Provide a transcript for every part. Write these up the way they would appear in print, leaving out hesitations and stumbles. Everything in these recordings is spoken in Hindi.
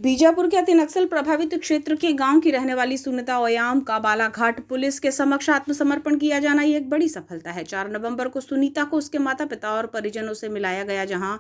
बीजापुर के अति नक्सल प्रभावित क्षेत्र के गांव की रहने वाली सुनीता ओयाम का बालाघाट पुलिस के समक्ष आत्मसमर्पण किया जाना ये एक बड़ी सफलता है। 4 नवंबर को सुनीता को उसके माता पिता और परिजनों से मिलाया गया, जहां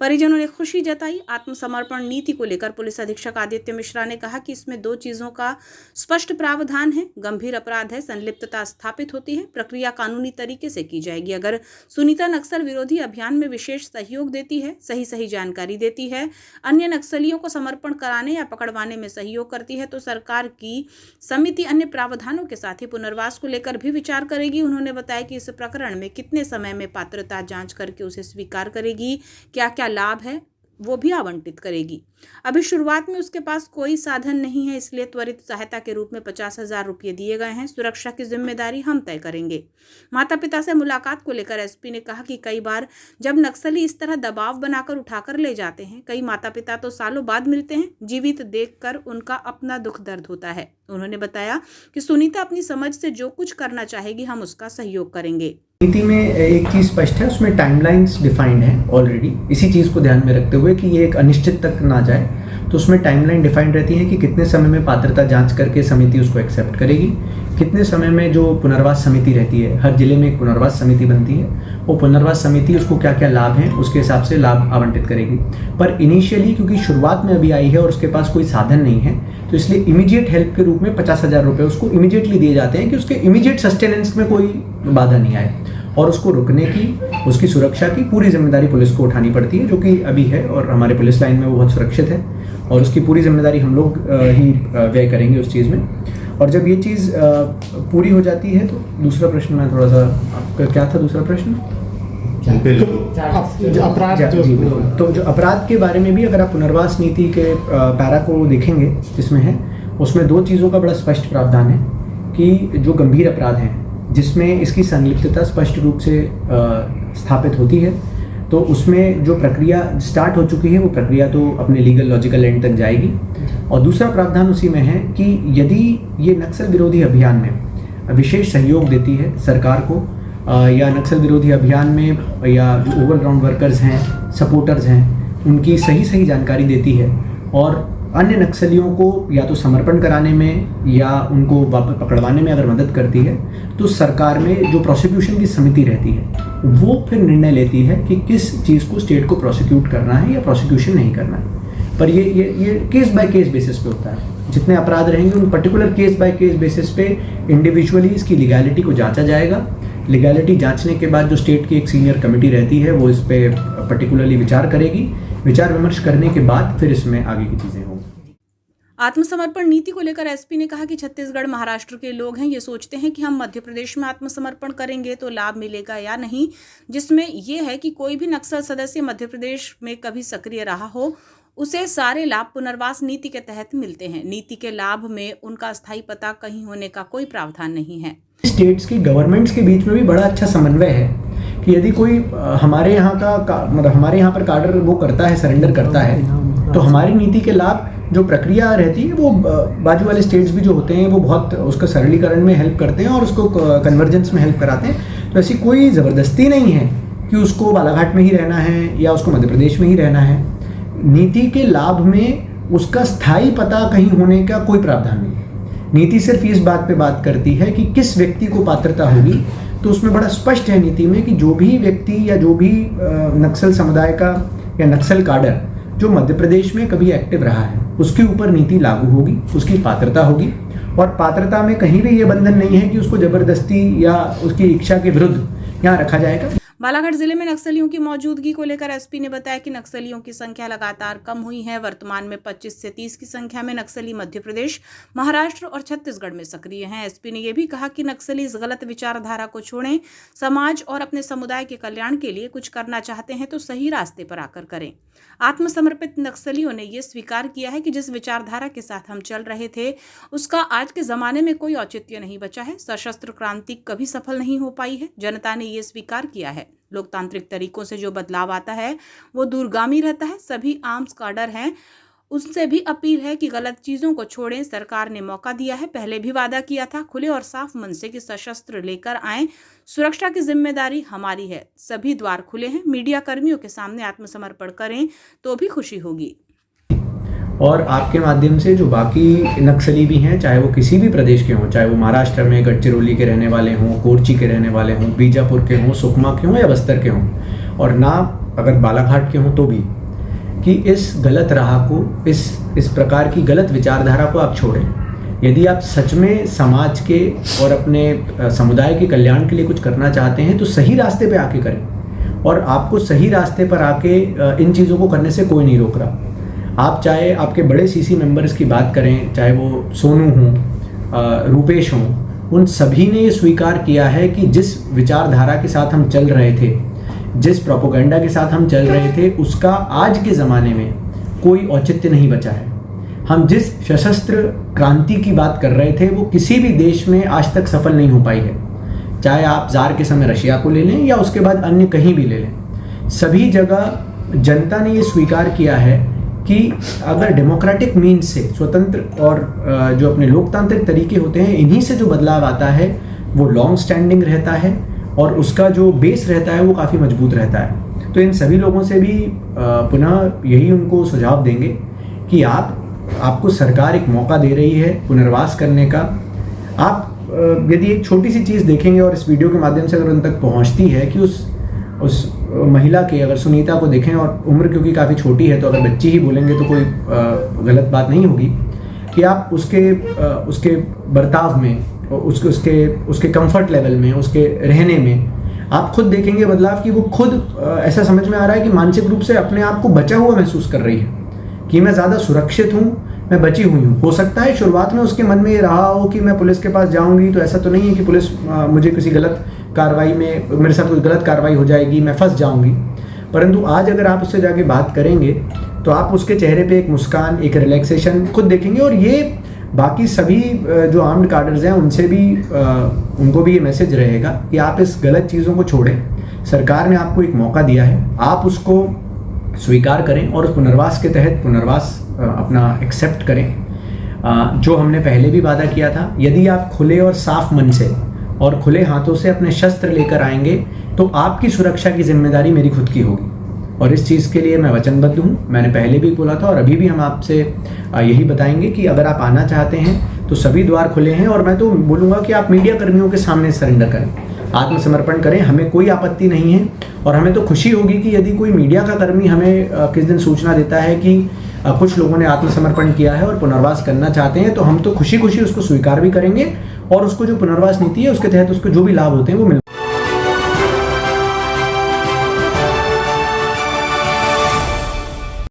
परिजनों ने खुशी जताई। आत्मसमर्पण नीति को लेकर पुलिस अधीक्षक आदित्य मिश्रा ने कहा कि इसमें 2 चीजों का स्पष्ट प्रावधान है। गंभीर अपराध है, संलिप्तता स्थापित होती है, प्रक्रिया कानूनी तरीके से की जाएगी। अगर सुनीता नक्सल विरोधी अभियान में विशेष सहयोग देती है, सही जानकारी देती है, अन्य नक्सलियों को समर्पण कराने या पकड़वाने में सहयोग करती है, तो सरकार की समिति अन्य प्रावधानों के साथ ही पुनर्वास को लेकर भी विचार करेगी। उन्होंने बताया कि इस प्रकरण में कितने समय में पात्रता जांच करके उसे स्वीकार करेगी, क्या क्या लाभ है वो भी आवंटित करेगी। अभी शुरुआत में उसके पास कोई साधन नहीं है, इसलिए त्वरित सहायता के रूप में 50,000 रुपये दिए गए हैं। सुरक्षा की जिम्मेदारी हम तय करेंगे। माता पिता से मुलाकात को लेकर एसपी ने कहा कि कई बार जब नक्सली इस तरह दबाव बनाकर उठाकर ले जाते हैं, कई माता पिता तो सालों बाद मिलते हैं। जीवित देखकर उनका अपना दुख दर्द होता है। उन्होंने बताया कि सुनीता अपनी समझ से जो कुछ करना चाहेगी, हम उसका सहयोग करेंगे। नीति में एक चीज़ स्पष्ट है, उसमें टाइमलाइंस डिफाइंड है ऑलरेडी। इसी चीज़ को ध्यान में रखते हुए कि ये एक अनिश्चित तक ना जाए, तो उसमें टाइमलाइन डिफाइंड रहती है कि कितने समय में पात्रता जांच करके समिति उसको एक्सेप्ट करेगी, कितने समय में जो पुनर्वास समिति रहती है, हर जिले में एक पुनर्वास समिति बनती है, वो पुनर्वास समिति उसको क्या क्या लाभ हैं उसके हिसाब से लाभ आवंटित करेगी। पर इनिशियली क्योंकि शुरुआत में अभी आई है और उसके पास कोई साधन नहीं है, तो इसलिए इमीडिएट हेल्प के रूप में 50,000 रुपये उसको इमीडिएटली दिए जाते हैं कि उसके इमीडिएट सस्टेनेंस में कोई बाधा नहीं आए, और उसको रुकने की, उसकी सुरक्षा की पूरी जिम्मेदारी पुलिस को उठानी पड़ती है, जो कि अभी है। और हमारे पुलिस लाइन में वो बहुत सुरक्षित है और उसकी पूरी जिम्मेदारी हम लोग ही व्यय करेंगे उस चीज़ में। और जब ये चीज़ पूरी हो जाती है, तो दूसरा प्रश्न मैं थोड़ा सा, आपका क्या था दूसरा प्रश्न? अपराध तो जो अपराध के बारे में भी अगर आप पुनर्वास नीति के पैरा को देखेंगे जिसमें है, उसमें 2 चीज़ों का बड़ा स्पष्ट प्रावधान है कि जो गंभीर अपराध हैं जिसमें इसकी संलिप्तता स्पष्ट रूप से स्थापित होती है, तो उसमें जो प्रक्रिया स्टार्ट हो चुकी है वो प्रक्रिया तो अपने लीगल लॉजिकल एंड तक जाएगी। और दूसरा प्रावधान उसी में है कि यदि ये नक्सल विरोधी अभियान में विशेष सहयोग देती है सरकार को, या नक्सल विरोधी अभियान में या जो ओवरग्राउंड वर्कर्स हैं, सपोर्टर्स हैं, उनकी सही जानकारी देती है और अन्य नक्सलियों को या तो समर्पण कराने में या उनको वापस पकड़वाने में अगर मदद करती है, तो सरकार में जो प्रोसिक्यूशन की समिति रहती है वो फिर निर्णय लेती है कि किस चीज़ को स्टेट को प्रोसिक्यूट करना है या प्रोसिक्यूशन नहीं करना है। पर ये केस बाय केस बेसिस पे होता है। जितने अपराध रहेंगे उन particular case by case basis पे इंडिविजुअली इसकी लीगैलिटी को जांचा जाएगा। लीगैलिटी जांचने के बाद जो स्टेट की एक सीनियर कमेटी रहती है वो इस पर पर्टिकुलरली विचार करेगी। विचार विमर्श करने के बाद फिर इसमें आगे की चीज़ें होंगी। आत्मसमर्पण नीति को लेकर एसपी ने कहा कि छत्तीसगढ़, महाराष्ट्र के लोग हैं, ये सोचते हैं कि हम मध्य प्रदेश में आत्मसमर्पण करेंगे तो लाभ मिलेगा या नहीं, जिसमें यह है कि कोई भी नक्सल सदस्य मध्य प्रदेश में कभी सक्रिय रहा हो, उसे सारे लाभ पुनर्वास नीति के तहत मिलते हैं। नीति के लाभ में उनका स्थायी पता कहीं होने का कोई प्रावधान नहीं है। स्टेट्स की गवर्नमेंट्स के बीच में भी बड़ा अच्छा समन्वय है कि यदि कोई हमारे यहाँ मतलब हमारे यहाँ पर कार्डर वो करता है, सरेंडर करता है, तो हमारी नीति के लाभ जो प्रक्रिया रहती है वो बाजू वाले स्टेट्स भी जो होते हैं वो बहुत उसका सरलीकरण में हेल्प करते हैं और उसको कन्वर्जेंस में हेल्प कराते हैं। तो ऐसी कोई ज़बरदस्ती नहीं है कि उसको बालाघाट में ही रहना है या उसको मध्य प्रदेश में ही रहना है। नीति के लाभ में उसका स्थायी पता कहीं होने का कोई प्रावधान नहीं है। नीति सिर्फ इस बात पे बात करती है कि किस व्यक्ति को पात्रता होगी, तो उसमें बड़ा स्पष्ट है नीति में कि जो भी व्यक्ति या जो भी नक्सल समुदाय का या नक्सल काडर जो मध्य प्रदेश में कभी एक्टिव रहा है उसके ऊपर नीति लागू होगी, उसकी पात्रता होगी। और पात्रता में कहीं भी ये बंधन नहीं है कि उसको जबरदस्ती या उसकी इच्छा के विरुद्ध यहाँ रखा जाएगा। बालाघाट जिले में नक्सलियों की मौजूदगी को लेकर एसपी ने बताया कि नक्सलियों की संख्या लगातार कम हुई है। वर्तमान में 25 से 30 की संख्या में नक्सली मध्य प्रदेश, महाराष्ट्र और छत्तीसगढ़ में सक्रिय हैं। एसपी ने यह भी कहा कि नक्सली इस गलत विचारधारा को छोड़ें, समाज और अपने समुदाय के कल्याण के लिए कुछ करना चाहते हैं तो सही रास्ते पर आकर करें। आत्मसमर्पित नक्सलियों ने यह स्वीकार किया है कि जिस विचारधारा के साथ हम चल रहे थे उसका आज के जमाने में कोई औचित्य नहीं बचा है। सशस्त्र क्रांति कभी सफल नहीं हो पाई है। जनता ने यह स्वीकार किया है। लोकतांत्रिक तरीकों से जो बदलाव आता है वो दूरगामी रहता है। सभी आर्म्स काडर हैं, उससे भी अपील है कि गलत चीजों को छोड़ें। सरकार ने मौका दिया है, पहले भी वादा किया था, खुले और साफ मन से कि सशस्त्र लेकर आएं। सुरक्षा की जिम्मेदारी हमारी है। सभी द्वार खुले हैं। मीडिया कर्मियों के सामने आत्मसमर्पण करें तो भी खुशी होगी। और आपके माध्यम से जो बाकी नक्सली भी हैं, चाहे वो किसी भी प्रदेश के हों, चाहे वो महाराष्ट्र में गढ़चिरौली के रहने वाले हों, कोरची के रहने वाले हों, बीजापुर के हों, सुकमा के हों या बस्तर के हों, और ना अगर बालाघाट के हों तो भी, कि इस गलत राह को, इस प्रकार की गलत विचारधारा को आप छोड़ें। यदि आप सच में समाज के और अपने समुदाय के कल्याण के लिए कुछ करना चाहते हैं तो सही रास्ते पे आके करें, और आपको सही रास्ते पर आके इन चीज़ों को करने से कोई नहीं रोक रहा। आप चाहे आपके बड़े सीसी मेंबर्स की बात करें, चाहे वो सोनू हों, रूपेश हों, उन सभी ने ये स्वीकार किया है कि जिस विचारधारा के साथ हम चल रहे थे, जिस प्रोपोगंडा के साथ हम चल रहे थे, उसका आज के ज़माने में कोई औचित्य नहीं बचा है। हम जिस सशस्त्र क्रांति की बात कर रहे थे वो किसी भी देश में आज तक सफल नहीं हो पाई है। चाहे आप ज़ार के समय रशिया को ले लें या उसके बाद अन्य कहीं भी ले लें, सभी जगह जनता ने ये स्वीकार किया है कि अगर डेमोक्रेटिक मीन्स से, स्वतंत्र और जो अपने लोकतांत्रिक तरीके होते हैं, इन्हीं से जो बदलाव आता है वो लॉन्ग स्टैंडिंग रहता है और उसका जो बेस रहता है वो काफ़ी मजबूत रहता है। तो इन सभी लोगों से भी पुनः यही उनको सुझाव देंगे कि आपको सरकार एक मौका दे रही है पुनर्वास करने का। आप यदि एक छोटी सी चीज़ देखेंगे और इस वीडियो के माध्यम से अगर उन तक पहुंचती है कि उस महिला के, अगर सुनीता को देखें, और उम्र क्योंकि काफ़ी छोटी है तो अगर बच्ची ही बोलेंगे तो कोई गलत बात नहीं होगी, कि आप उसके बर्ताव में, उसके कंफर्ट लेवल में, उसके रहने में आप खुद देखेंगे बदलाव, कि वो खुद ऐसा समझ में आ रहा है कि मानसिक रूप से अपने आप को बचा हुआ महसूस कर रही है, कि मैं ज़्यादा सुरक्षित हूँ, मैं बची हुई हूँ। हो सकता है शुरुआत में उसके मन में ये रहा हो कि मैं पुलिस के पास जाऊँगी तो ऐसा तो नहीं है कि पुलिस मुझे किसी गलत कार्रवाई में, मेरे साथ कोई गलत कार्रवाई हो जाएगी, मैं फंस जाऊँगी। परंतु आज अगर आप उससे जाके बात करेंगे तो आप उसके चेहरे पे एक मुस्कान, एक रिलैक्सेशन खुद देखेंगे। और ये बाकी सभी जो आर्म्ड कार्डर्स हैं उनसे भी, उनको भी ये मैसेज रहेगा कि आप इस गलत चीज़ों को छोड़ें। सरकार ने आपको एक मौका दिया है, आप उसको स्वीकार करें और उस पुनर्वास के तहत पुनर्वास अपना एक्सेप्ट करें, जो हमने पहले भी वादा किया था। यदि आप खुले और साफ मन से और खुले हाथों से अपने शस्त्र लेकर आएंगे तो आपकी सुरक्षा की जिम्मेदारी मेरी खुद की होगी, और इस चीज़ के लिए मैं वचनबद्ध हूँ। मैंने पहले भी बोला था और अभी भी हम आपसे यही बताएंगे कि अगर आप आना चाहते हैं तो सभी द्वार खुले हैं, और मैं तो बोलूँगा कि आप मीडिया कर्मियों के सामने सरेंडर करें, आत्मसमर्पण करें, हमें कोई आपत्ति नहीं है। और हमें तो खुशी होगी कि यदि कोई मीडिया का कर्मी हमें किस दिन सूचना देता है कि कुछ लोगों ने आत्मसमर्पण किया है और पुनर्वास करना चाहते हैं, तो हम तो खुशी खुशी उसको स्वीकार भी करेंगे, और उसको जो पुनर्वास नीति है उसके तहत उसको जो भी लाभ होते हैं वो मिल